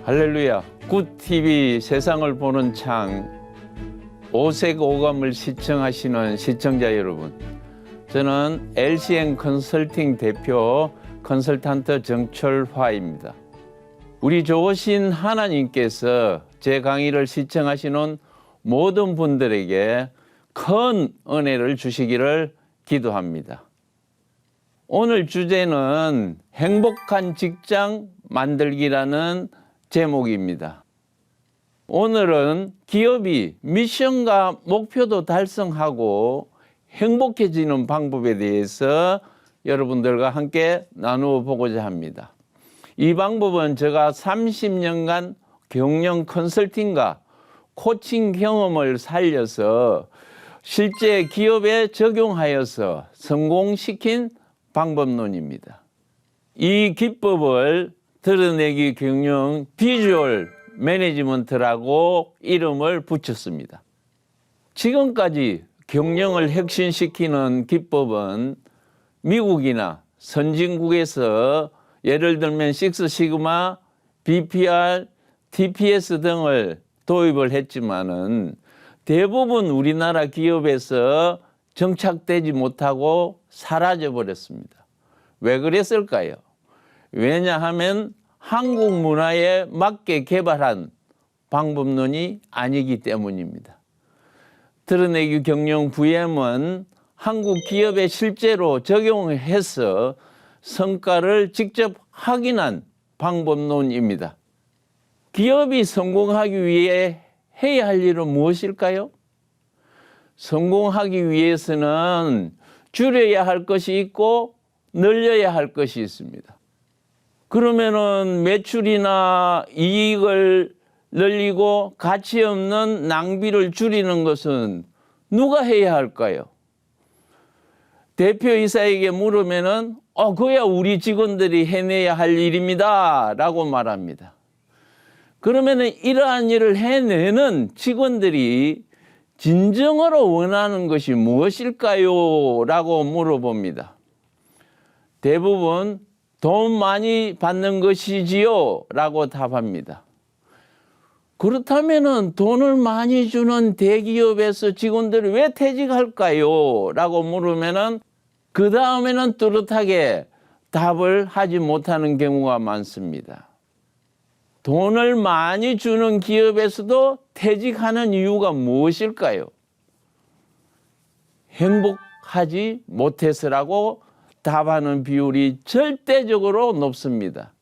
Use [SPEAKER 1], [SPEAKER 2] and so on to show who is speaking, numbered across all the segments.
[SPEAKER 1] 할렐루야. 굿TV 세상을 보는 창 오색 오감을 시청하시는 시청자 여러분, 저는 LCN 컨설팅 대표 컨설턴트 정철화입니다. 우리 좋으신 하나님께서 제 강의를 시청하시는 모든 분들에게 큰 은혜를 주시기를 기도합니다. 오늘 주제는 행복한 직장 만들기라는 제목입니다. 오늘은 기업이 미션과 목표도 달성하고 행복해지는 방법에 대해서 여러분들과 함께 나누어 보고자 합니다. 이 방법은 제가 30년간 경영 컨설팅과 코칭 경험을 살려서 실제 기업에 적용하여서 성공시킨 방법론입니다. 이 기법을 드러내기 경영 비주얼 매니지먼트라고 이름을 붙였습니다. 지금까지 경영을 혁신시키는 기법은 미국이나 선진국에서 예를 들면 식스 시그마, BPR, TPS 등을 도입을 했지만은 대부분 우리나라 기업에서 정착되지 못하고 사라져 버렸습니다. 왜 그랬을까요? 왜냐하면 한국 문화에 맞게 개발한 방법론이 아니기 때문입니다. 드러내기 경영 VM은 한국 기업에 실제로 적용해서 성과를 직접 확인한 방법론입니다. 기업이 성공하기 위해 해야 할 일은 무엇일까요? 성공하기 위해서는 줄여야 할 것이 있고 늘려야 할 것이 있습니다. 그러면은 매출이나 이익을 늘리고 가치 없는 낭비를 줄이는 것은 누가 해야 할까요? 대표이사에게 물으면은 그야 우리 직원들이 해내야 할 일입니다 라고 말합니다. 그러면은 이러한 일을 해내는 직원들이 진정으로 원하는 것이 무엇일까요? 라고 물어봅니다. 대부분 돈 많이 받는 것이지요? 라고 답합니다. 그렇다면 돈을 많이 주는 대기업에서 직원들이 왜 퇴직할까요? 라고 물으면 그 다음에는 뚜렷하게 답을 하지 못하는 경우가 많습니다. 돈을 많이 주는 기업에서도 퇴직하는 이유가 무엇일까요? 행복하지 못해서라고 답하는 비율이 절대적으로 높습니다.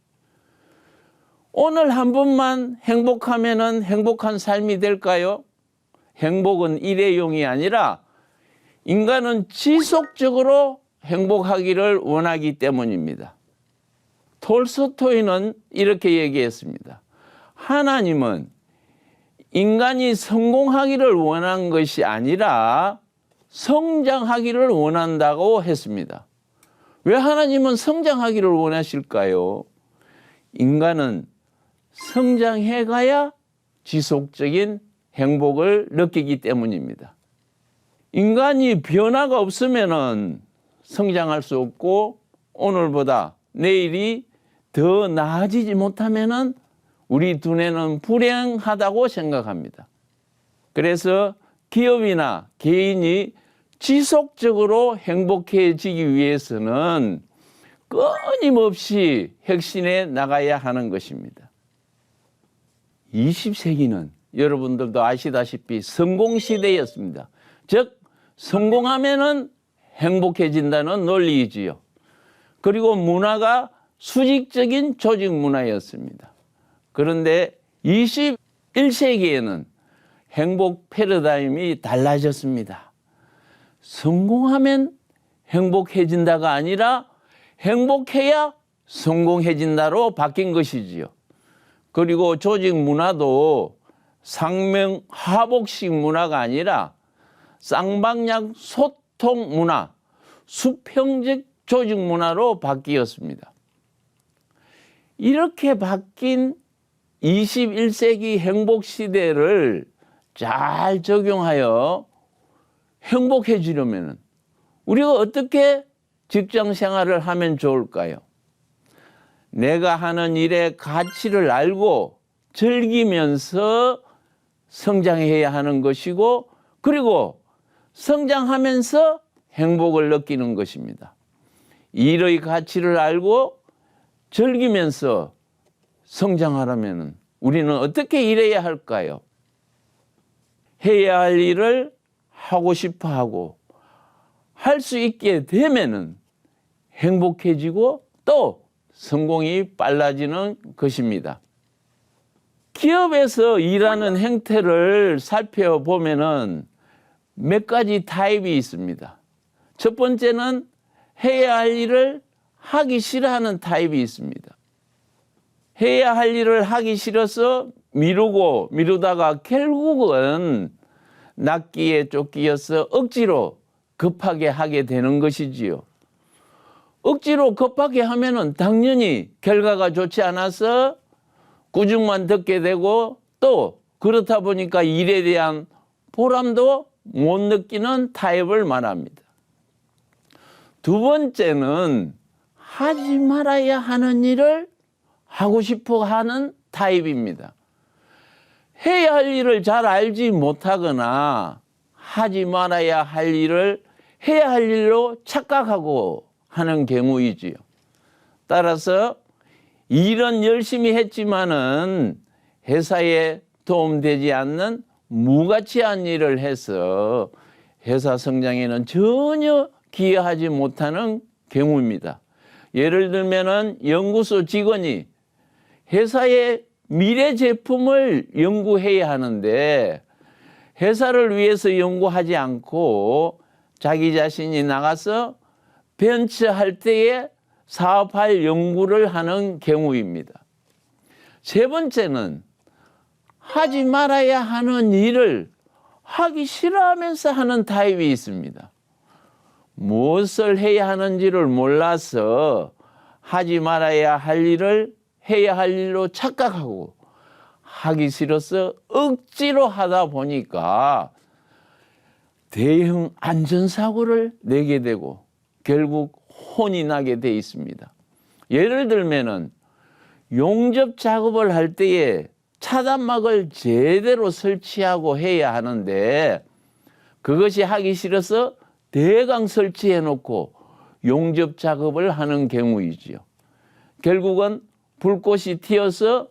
[SPEAKER 1] 오늘 한 번만 행복하면은 행복한 삶이 될까요? 행복은 일회용이 아니라 인간은 지속적으로 행복하기를 원하기 때문입니다. 톨스토이는 이렇게 얘기했습니다. 하나님은 인간이 성공하기를 원한 것이 아니라 성장하기를 원한다고 했습니다. 왜 하나님은 성장하기를 원하실까요? 인간은 성장해 가야 지속적인 행복을 느끼기 때문입니다. 인간이 변화가 없으면 성장할 수 없고 오늘보다 내일이 더 나아지지 못하면 우리 두뇌는 불행하다고 생각합니다. 그래서 기업이나 개인이 지속적으로 행복해지기 위해서는 끊임없이 혁신해 나가야 하는 것입니다. 20세기는 여러분들도 아시다시피 성공시대였습니다. 즉 성공하면은 행복해진다는 논리이지요. 그리고 문화가 수직적인 조직 문화였습니다. 그런데 21세기에는 행복 패러다임이 달라졌습니다. 성공하면 행복해진다가 아니라 행복해야 성공해진다로 바뀐 것이지요. 그리고 조직 문화도 상명하복식 문화가 아니라 쌍방향 소통 문화, 수평적 조직 문화로 바뀌었습니다. 이렇게 바뀐 21세기 행복 시대를 잘 적용하여 행복해지려면 우리가 어떻게 직장 생활을 하면 좋을까요? 내가 하는 일의 가치를 알고 즐기면서 성장해야 하는 것이고, 그리고 성장하면서 행복을 느끼는 것입니다. 일의 가치를 알고 즐기면서 성장하려면 우리는 어떻게 일해야 할까요? 해야 할 일을 하고 싶어 하고 할 수 있게 되면은 행복해지고 또 성공이 빨라지는 것입니다. 기업에서 일하는 행태를 살펴보면은 몇 가지 타입이 있습니다. 첫 번째는 해야 할 일을 하기 싫어하는 타입이 있습니다. 해야 할 일을 하기 싫어서 미루다가 결국은 낫기에 쫓기어서 억지로 급하게 하게 되는 것이지요. 억지로 급하게 하면은 당연히 결과가 좋지 않아서 꾸중만 듣게 되고 또 그렇다 보니까 일에 대한 보람도 못 느끼는 타입을 말합니다. 두 번째는 하지 말아야 하는 일을 하고 싶어 하는 타입입니다. 해야 할 일을 잘 알지 못하거나 하지 말아야 할 일을 해야 할 일로 착각하고 하는 경우이지요. 따라서 일은 열심히 했지만은 회사에 도움되지 않는 무가치한 일을 해서 회사 성장에는 전혀 기여하지 못하는 경우입니다. 예를 들면은 연구소 직원이 회사의 미래 제품을 연구해야 하는데 회사를 위해서 연구하지 않고 자기 자신이 나가서 벤처할 때에 사업할 연구를 하는 경우입니다. 세 번째는 하지 말아야 하는 일을 하기 싫어하면서 하는 타입이 있습니다. 무엇을 해야 하는지를 몰라서 하지 말아야 할 일을 해야 할 일로 착각하고 하기 싫어서 억지로 하다 보니까 대형 안전사고를 내게 되고 결국 혼이 나게 돼 있습니다. 예를 들면은 용접 작업을 할 때에 차단막을 제대로 설치하고 해야 하는데 그것이 하기 싫어서 대강 설치해 놓고 용접 작업을 하는 경우이지요. 결국은 불꽃이 튀어서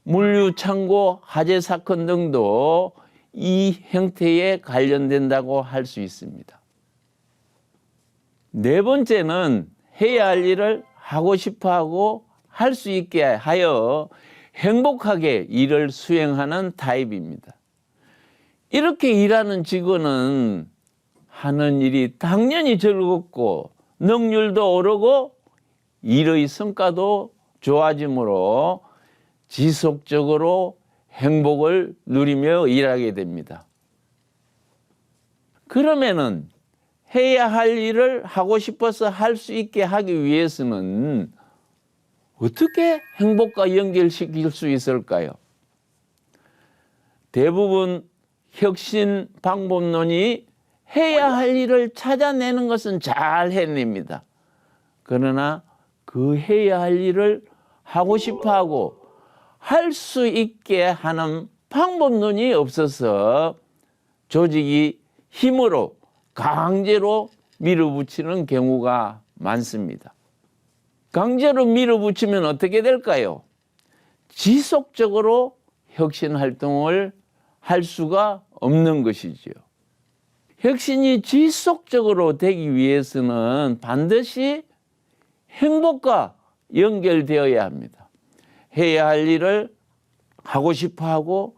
[SPEAKER 1] 물류창고 화재 사건 등도 이 형태에 관련된다고 할 수 있습니다. 네 번째는 해야 할 일을 하고 싶어하고 할 수 있게 하여 행복하게 일을 수행하는 타입입니다. 이렇게 일하는 직원은 하는 일이 당연히 즐겁고 능률도 오르고 일의 성과도 좋아지므로 지속적으로 행복을 누리며 일하게 됩니다. 그러면은 해야 할 일을 하고 싶어서 할 수 있게 하기 위해서는 어떻게 행복과 연결시킬 수 있을까요? 대부분 혁신 방법론이 해야 할 일을 찾아내는 것은 잘 해냅니다. 그러나 그 해야 할 일을 하고 싶어하고 할 수 있게 하는 방법론이 없어서 조직이 힘으로 강제로 밀어붙이는 경우가 많습니다. 강제로 밀어붙이면 어떻게 될까요? 지속적으로 혁신 활동을 할 수가 없는 것이지요. 혁신이 지속적으로 되기 위해서는 반드시 행복과 연결되어야 합니다. 해야 할 일을 하고 싶어 하고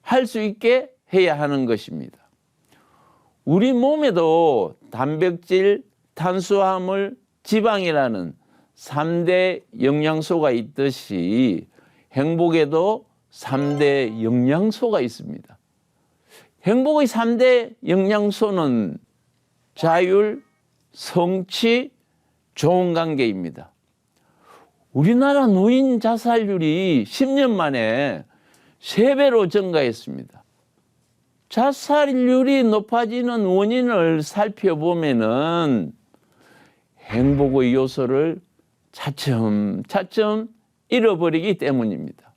[SPEAKER 1] 할 수 있게 해야 하는 것입니다. 우리 몸에도 단백질, 탄수화물, 지방이라는 3대 영양소가 있듯이 행복에도 3대 영양소가 있습니다. 행복의 3대 영양소는 자율, 성취, 좋은 관계입니다. 우리나라 노인 자살률이 10년 만에 3배로 증가했습니다. 자살률이 높아지는 원인을 살펴보면은 행복의 요소를 차츰차츰 잃어버리기 때문입니다.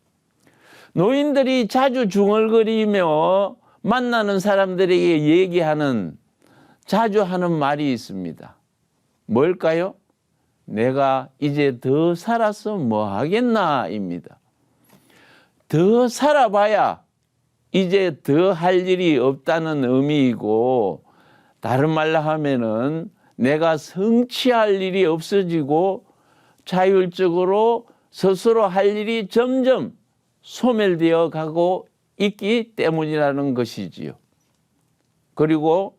[SPEAKER 1] 노인들이 자주 중얼거리며 만나는 사람들에게 얘기하는, 자주 하는 말이 있습니다. 뭘까요? 내가 이제 더 살아서 뭐 하겠나입니다. 더 살아봐야 이제 더 할 일이 없다는 의미이고, 다른 말로 하면은 내가 성취할 일이 없어지고 자율적으로 스스로 할 일이 점점 소멸되어 가고 있기 때문이라는 것이지요. 그리고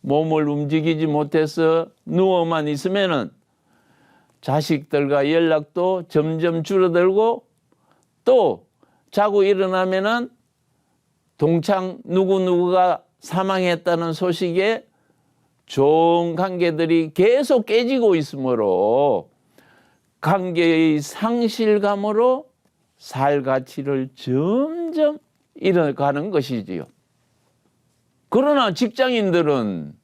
[SPEAKER 1] 몸을 움직이지 못해서 누워만 있으면은 자식들과 연락도 점점 줄어들고, 또 자고 일어나면은 동창 누구누구가 사망했다는 소식에 좋은 관계들이 계속 깨지고 있으므로 관계의 상실감으로 살 가치를 점점 잃어가는 것이지요. 그러나 직장인들은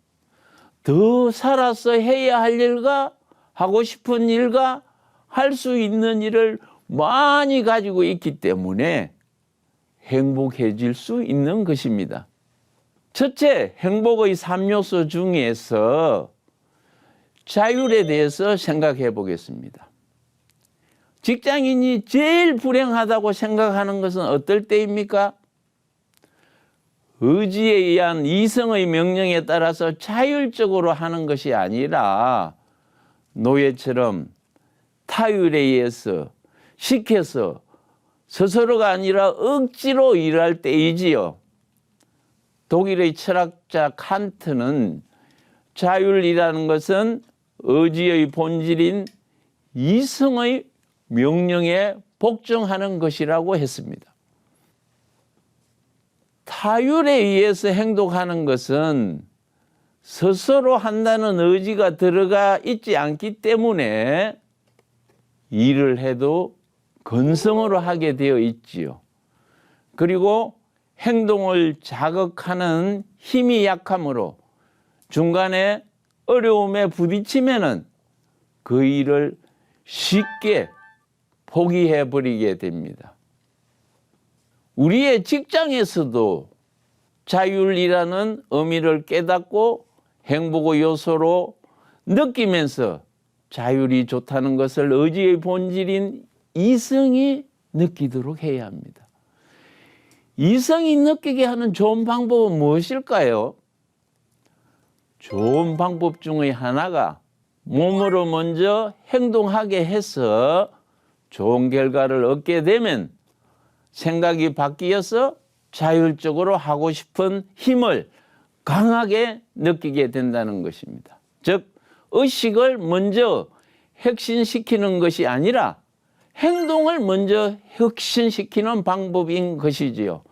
[SPEAKER 1] 더 살아서 해야 할 일과 하고 싶은 일과 할 수 있는 일을 많이 가지고 있기 때문에 행복해질 수 있는 것입니다. 첫째, 행복의 3요소 중에서 자율에 대해서 생각해 보겠습니다. 직장인이 제일 불행하다고 생각하는 것은 어떨 때입니까? 의지에 의한 이성의 명령에 따라서 자율적으로 하는 것이 아니라 노예처럼 타율에 의해서 시켜서 스스로가 아니라 억지로 일할 때이지요. 독일의 철학자 칸트는 자율이라는 것은 의지의 본질인 이성의 명령에 복종하는 것이라고 했습니다. 타율에 의해서 행동하는 것은 스스로 한다는 의지가 들어가 있지 않기 때문에 일을 해도 건성으로 하게 되어 있지요. 그리고 행동을 자극하는 힘이 약하므로 중간에 어려움에 부딪히면은 그 일을 쉽게 포기해 버리게 됩니다. 우리의 직장에서도 자율이라는 의미를 깨닫고 행복의 요소로 느끼면서 자율이 좋다는 것을 의지의 본질인 이성이 느끼도록 해야 합니다. 이성이 느끼게 하는 좋은 방법은 무엇일까요? 좋은 방법 중의 하나가 몸으로 먼저 행동하게 해서 좋은 결과를 얻게 되면 생각이 바뀌어서 자율적으로 하고 싶은 힘을 강하게 느끼게 된다는 것입니다. 즉, 의식을 먼저 혁신시키는 것이 아니라 행동을 먼저 혁신시키는 방법인 것이지요.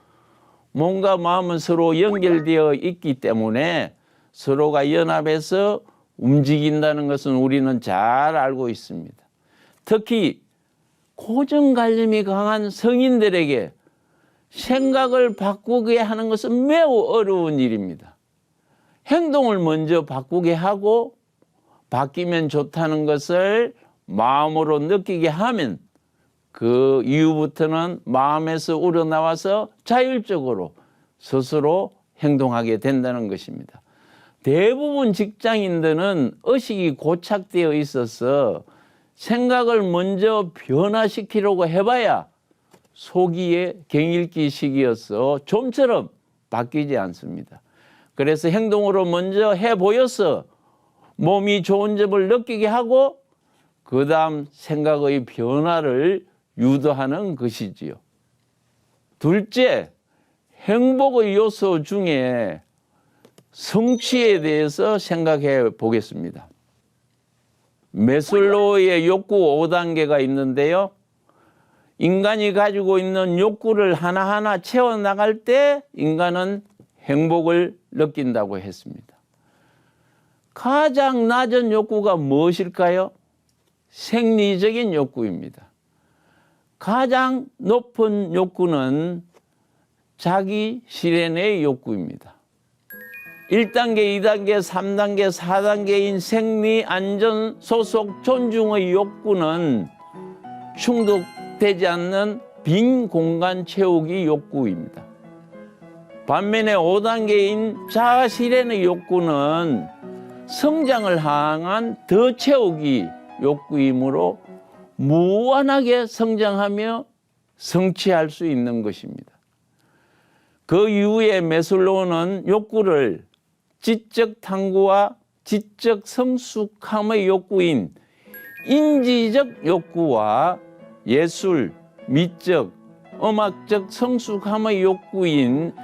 [SPEAKER 1] 몸과 마음은 서로 연결되어 있기 때문에 서로가 연합해서 움직인다는 것은 우리는 잘 알고 있습니다. 특히 고정관념이 강한 성인들에게 생각을 바꾸게 하는 것은 매우 어려운 일입니다. 행동을 먼저 바꾸게 하고 바뀌면 좋다는 것을 마음으로 느끼게 하면 그 이후부터는 마음에서 우러나와서 자율적으로 스스로 행동하게 된다는 것입니다. 대부분 직장인들은 의식이 고착되어 있어서 생각을 먼저 변화시키려고 해봐야 소기의 갱일기 시기여서 좀처럼 바뀌지 않습니다. 그래서 행동으로 먼저 해보여서 몸이 좋은 점을 느끼게 하고 그 다음 생각의 변화를 유도하는 것이지요. 둘째, 행복의 요소 중에 성취에 대해서 생각해 보겠습니다. 메슬로우의 욕구 5단계가 있는데요. 인간이 가지고 있는 욕구를 하나하나 채워나갈 때 인간은 행복을 느낀다고 했습니다. 가장 낮은 욕구가 무엇일까요? 생리적인 욕구입니다. 가장 높은 욕구는 자기 실현의 욕구입니다. 1단계, 2단계, 3단계, 4단계인 생리, 안전, 소속, 존중의 욕구는 충족되지 않는 빈 공간 채우기 욕구입니다. 반면에 5단계인 자아 실현의 욕구는 성장을 향한 더 채우기 욕구이므로 무한하게 성장하며 성취할 수 있는 것입니다. 그 이후에 매슬로우는 욕구를 지적 탐구와 지적 성숙함의 욕구인 인지적 욕구와 예술, 미적, 음악적 성숙함의 욕구인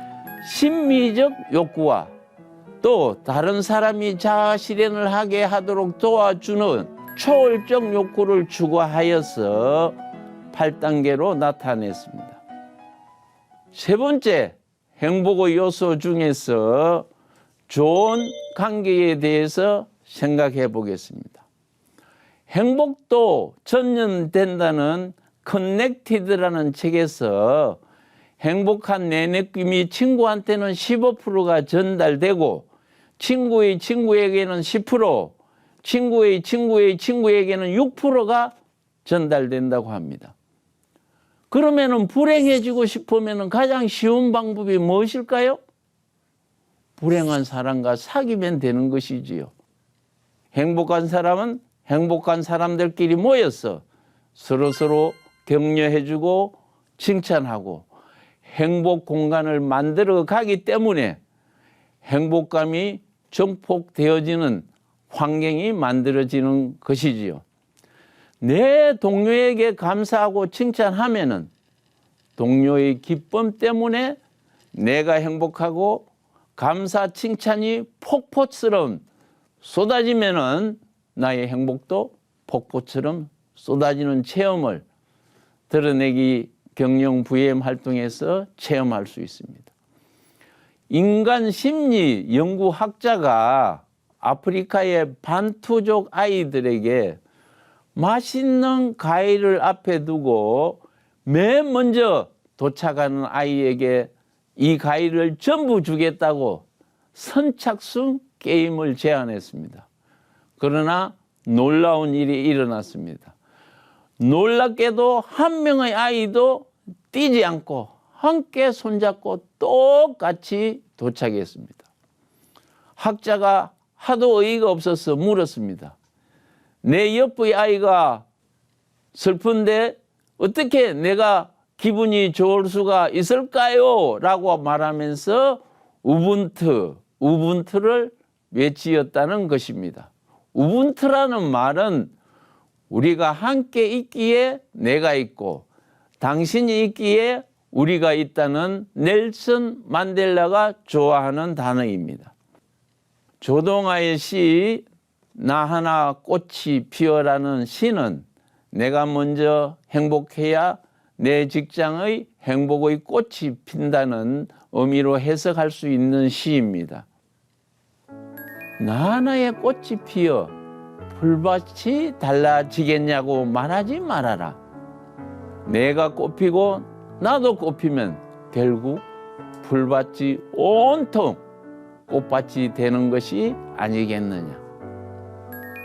[SPEAKER 1] 심미적 욕구와 또 다른 사람이 자아 실현을 하게 하도록 도와주는 초월적 욕구를 추구하여서 8단계로 나타냈습니다. 세 번째, 행복의 요소 중에서 좋은 관계에 대해서 생각해 보겠습니다. 행복도 전염된다는 커넥티드라는 책에서 행복한 내 느낌이 친구한테는 15%가 전달되고 친구의 친구에게는 10%, 친구의 친구의 친구에게는 6%가 전달된다고 합니다. 그러면은 불행해지고 싶으면 가장 쉬운 방법이 무엇일까요? 불행한 사람과 사귀면 되는 것이지요. 행복한 사람은 행복한 사람들끼리 모여서 서로서로 격려해주고 칭찬하고 행복 공간을 만들어 가기 때문에 행복감이 증폭되어지는 환경이 만들어지는 것이지요. 내 동료에게 감사하고 칭찬하면은 동료의 기쁨 때문에 내가 행복하고 감사 칭찬이 폭포처럼 쏟아지면은 나의 행복도 폭포처럼 쏟아지는 체험을 드러내기 경영 VM 활동에서 체험할 수 있습니다. 인간 심리 연구학자가 아프리카의 반투족 아이들에게 맛있는 과일을 앞에 두고 맨 먼저 도착하는 아이에게 이 과일을 전부 주겠다고 선착순 게임을 제안했습니다. 그러나 놀라운 일이 일어났습니다. 놀랍게도 한 명의 아이도 뛰지 않고 함께 손잡고 똑같이 도착했습니다. 학자가 하도 어이가 없어서 물었습니다. 내 옆의 아이가 슬픈데 어떻게 내가 기분이 좋을 수가 있을까요? 라고 말하면서 우분투를 외치었다는 것입니다. 우분투라는 말은 우리가 함께 있기에 내가 있고 당신이 있기에 우리가 있다는 넬슨 만델라가 좋아하는 단어입니다. 조동아의 시 나 하나 꽃이 피어라는 시는 내가 먼저 행복해야 내 직장의 행복의 꽃이 핀다는 의미로 해석할 수 있는 시입니다. 나 하나의 꽃이 피어 풀밭이 달라지겠냐고 말하지 말아라. 내가 꽃피고 나도 꽃피면 결국 풀밭이 온통 꽃밭이 되는 것이 아니겠느냐.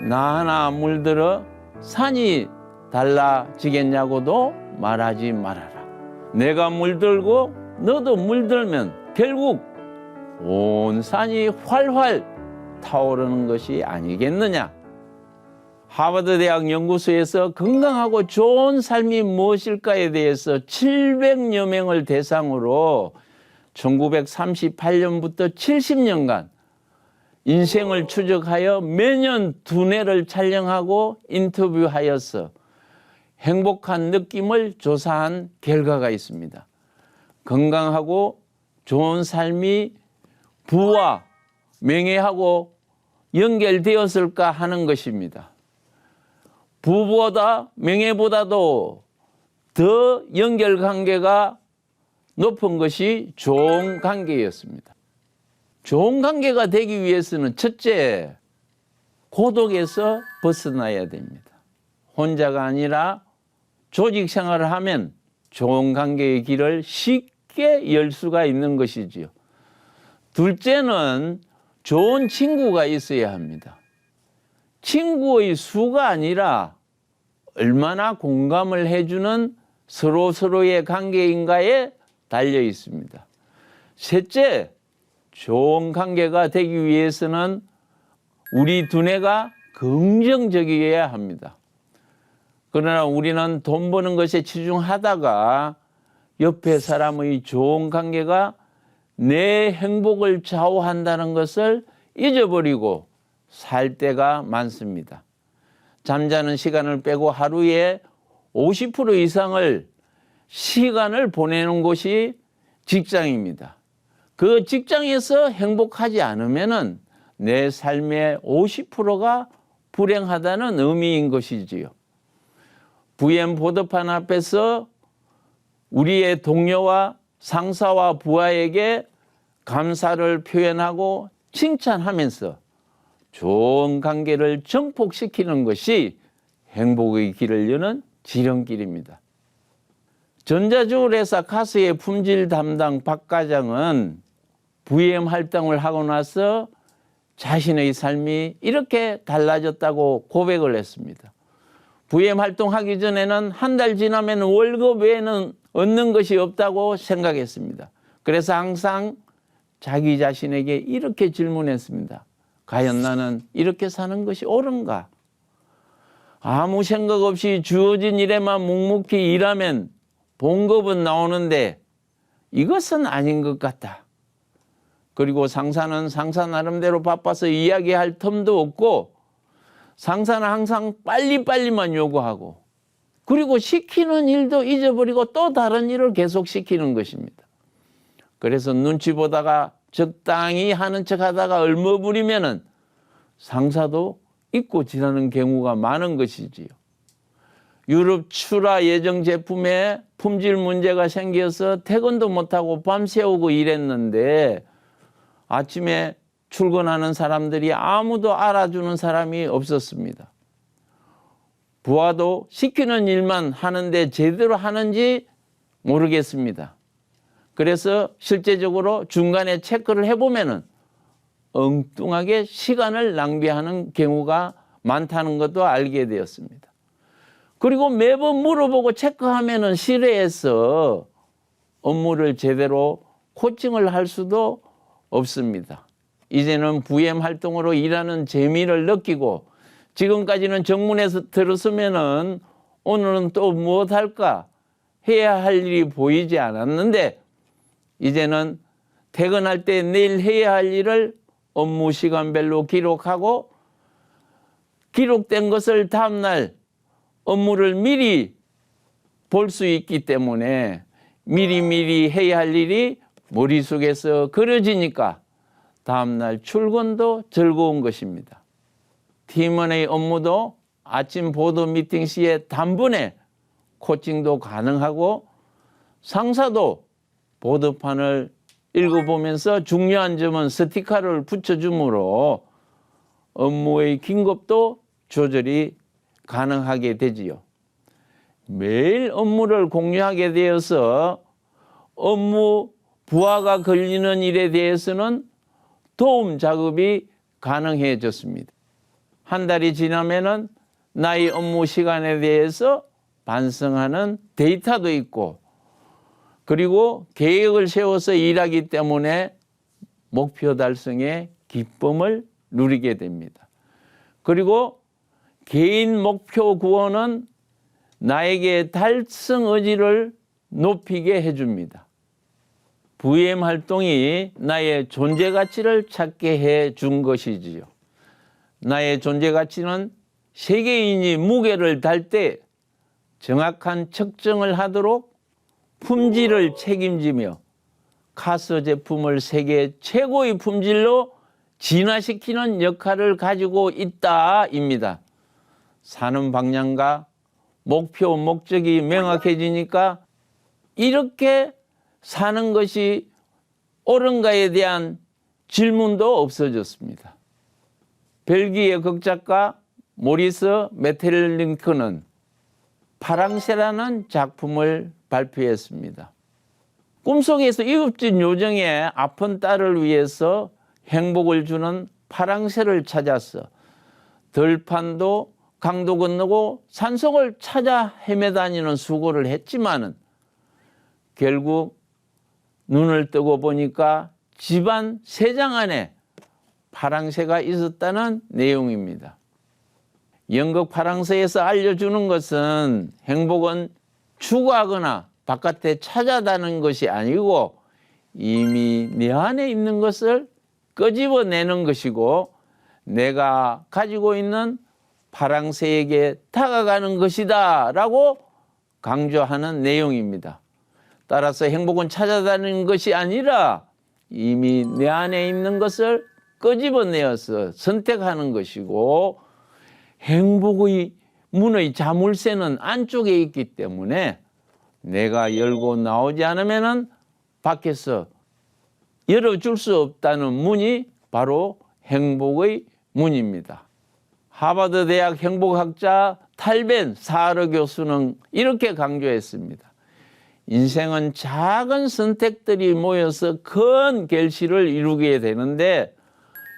[SPEAKER 1] 나 하나 물들어 산이 달라지겠냐고도 말하지 말아라. 내가 물들고 너도 물들면 결국 온 산이 활활 타오르는 것이 아니겠느냐. 하버드 대학 연구소에서 건강하고 좋은 삶이 무엇일까에 대해서 700여 명을 대상으로 1938년부터 70년간 인생을 추적하여 매년 두뇌를 촬영하고 인터뷰하여서 행복한 느낌을 조사한 결과가 있습니다. 건강하고 좋은 삶이 부와 명예하고 연결되었을까 하는 것입니다. 부보다 명예보다도 더 연결관계가 높은 것이 좋은 관계였습니다. 좋은 관계가 되기 위해서는 첫째, 고독에서 벗어나야 됩니다. 혼자가 아니라 조직 생활을 하면 좋은 관계의 길을 쉽게 열 수가 있는 것이지요. 둘째는 좋은 친구가 있어야 합니다. 친구의 수가 아니라 얼마나 공감을 해주는 서로서로의 관계인가에 달려 있습니다. 셋째, 좋은 관계가 되기 위해서는 우리 두뇌가 긍정적이어야 합니다. 그러나 우리는 돈 버는 것에 치중하다가 옆에 사람의 좋은 관계가 내 행복을 좌우한다는 것을 잊어버리고 살 때가 많습니다. 잠자는 시간을 빼고 하루에 50% 이상을 시간을 보내는 곳이 직장입니다. 그 직장에서 행복하지 않으면 내 삶의 50%가 불행하다는 의미인 것이지요. 부엠 보드판 앞에서 우리의 동료와 상사와 부하에게 감사를 표현하고 칭찬하면서 좋은 관계를 정복시키는 것이 행복의 길을 여는 지름길입니다. 전자주울 회사 카스의 품질 담당 박 과장은 부엠 활동을 하고 나서 자신의 삶이 이렇게 달라졌다고 고백을 했습니다. 부엠 활동하기 전에는 한 달 지나면 월급 외에는 얻는 것이 없다고 생각했습니다. 그래서 항상 자기 자신에게 이렇게 질문했습니다. 과연 나는 이렇게 사는 것이 옳은가? 아무 생각 없이 주어진 일에만 묵묵히 일하면 봉급은 나오는데 이것은 아닌 것 같다. 그리고 상사는 상사 나름대로 바빠서 이야기할 틈도 없고 상사는 항상 빨리빨리만 요구하고 그리고 시키는 일도 잊어버리고 또 다른 일을 계속 시키는 것입니다. 그래서 눈치 보다가 적당히 하는 척 하다가 얼마 부리면은 상사도 잊고 지나는 경우가 많은 것이지요. 유럽 출하 예정 제품에 품질 문제가 생겨서 퇴근도 못하고 밤새우고 일했는데 아침에 출근하는 사람들이 아무도 알아주는 사람이 없었습니다. 부하도 시키는 일만 하는데 제대로 하는지 모르겠습니다. 그래서 실제적으로 중간에 체크를 해보면은 엉뚱하게 시간을 낭비하는 경우가 많다는 것도 알게 되었습니다. 그리고 매번 물어보고 체크하면은 실외에서 업무를 제대로 코칭을 할 수도 없습니다. 이제는 부엠 활동으로 일하는 재미를 느끼고 지금까지는 정문에서 들었으면은 오늘은 또 무엇 할까 해야 할 일이 보이지 않았는데 이제는 퇴근할 때 내일 해야 할 일을 업무 시간별로 기록하고 기록된 것을 다음날 업무를 미리 볼 수 있기 때문에 미리미리 해야 할 일이 머릿속에서 그려지니까 다음날 출근도 즐거운 것입니다. 팀원의 업무도 아침 보도 미팅 시에 단번에 코칭도 가능하고 상사도 보도판을 읽어보면서 중요한 점은 스티커를 붙여주므로 업무의 긴급도 조절이 가능하게 되지요. 매일 업무를 공유하게 되어서 업무 부하가 걸리는 일에 대해서는 도움 작업이 가능해졌습니다. 한 달이 지나면은 나의 업무 시간에 대해서 반성하는 데이터도 있고 그리고 계획을 세워서 일하기 때문에 목표 달성의 기쁨을 누리게 됩니다. 그리고 개인 목표 구원은 나에게 달성 의지를 높이게 해줍니다. 부엠 활동이 나의 존재 가치를 찾게 해 준 것이지요. 나의 존재 가치는 세계인이 무게를 달 때 정확한 측정을 하도록 품질을 책임지며 카스 제품을 세계 최고의 품질로 진화시키는 역할을 가지고 있다입니다. 사는 방향과 목표, 목적이 명확해지니까 이렇게 사는 것이 옳은가에 대한 질문도 없어졌습니다. 벨기에 극작가 모리스 메텔링크는 파랑새라는 작품을 발표했습니다. 꿈속에서 이웃집 요정의 아픈 딸을 위해서 행복을 주는 파랑새를 찾아서 들판도 강도 건너고 산속을 찾아 헤매다니는 수고를 했지만은 결국 눈을 뜨고 보니까 집안 새장 안에 파랑새가 있었다는 내용입니다. 연극 파랑새에서 알려주는 것은 행복은 추구하거나 바깥에 찾아다니는 것이 아니고 이미 내 안에 있는 것을 끄집어내는 것이고 내가 가지고 있는 파랑새에게 다가가는 것이다 라고 강조하는 내용입니다. 따라서 행복은 찾아다니는 것이 아니라 이미 내 안에 있는 것을 끄집어내어서 선택하는 것이고 행복의 문의 자물쇠는 안쪽에 있기 때문에 내가 열고 나오지 않으면 밖에서 열어줄 수 없다는 문이 바로 행복의 문입니다. 하버드 대학 행복학자 탈벤 사르 교수는 이렇게 강조했습니다. 인생은 작은 선택들이 모여서 큰 결실을 이루게 되는데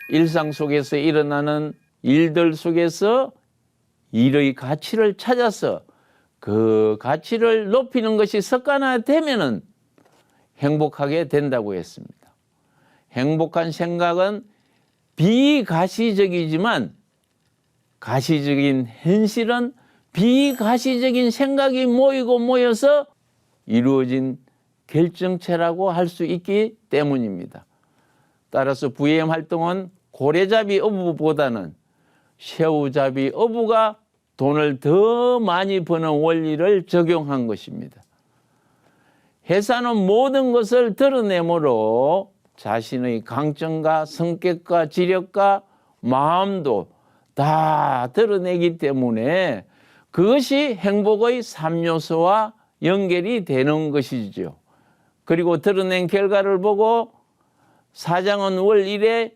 [SPEAKER 1] 일상 속에서 일어나는 일들 속에서 일의 가치를 찾아서 그 가치를 높이는 것이 습관화되면은 행복하게 된다고 했습니다. 행복한 생각은 비가시적이지만 가시적인 현실은 비가시적인 생각이 모이고 모여서 이루어진 결정체라고 할 수 있기 때문입니다. 따라서 VM 활동은 고래잡이 어부보다는 새우잡이 어부가 돈을 더 많이 버는 원리를 적용한 것입니다. 회사는 모든 것을 드러내므로 자신의 강점과 성격과 지력과 마음도 다 드러내기 때문에 그것이 행복의 3요소와 연결이 되는 것이죠. 그리고 드러낸 결과를 보고 사장은 월 1회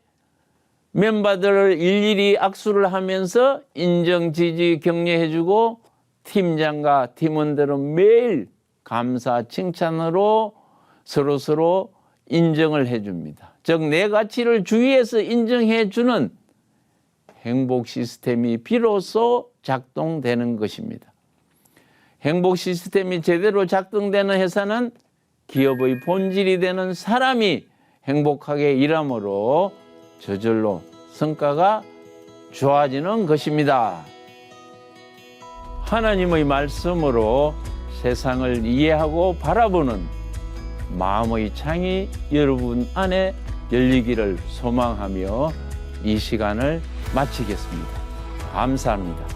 [SPEAKER 1] 멤버들을 일일이 악수를 하면서 인정, 지지, 격려해주고 팀장과 팀원들은 매일 감사, 칭찬으로 서로 인정을 해줍니다. 즉, 내 가치를 주위에서 인정해주는 행복 시스템이 비로소 작동되는 것입니다. 행복 시스템이 제대로 작동되는 회사는 기업의 본질이 되는 사람이 행복하게 일함으로 저절로 성과가 좋아지는 것입니다. 하나님의 말씀으로 세상을 이해하고 바라보는 마음의 창이 여러분 안에 열리기를 소망하며 이 시간을 마치겠습니다. 감사합니다.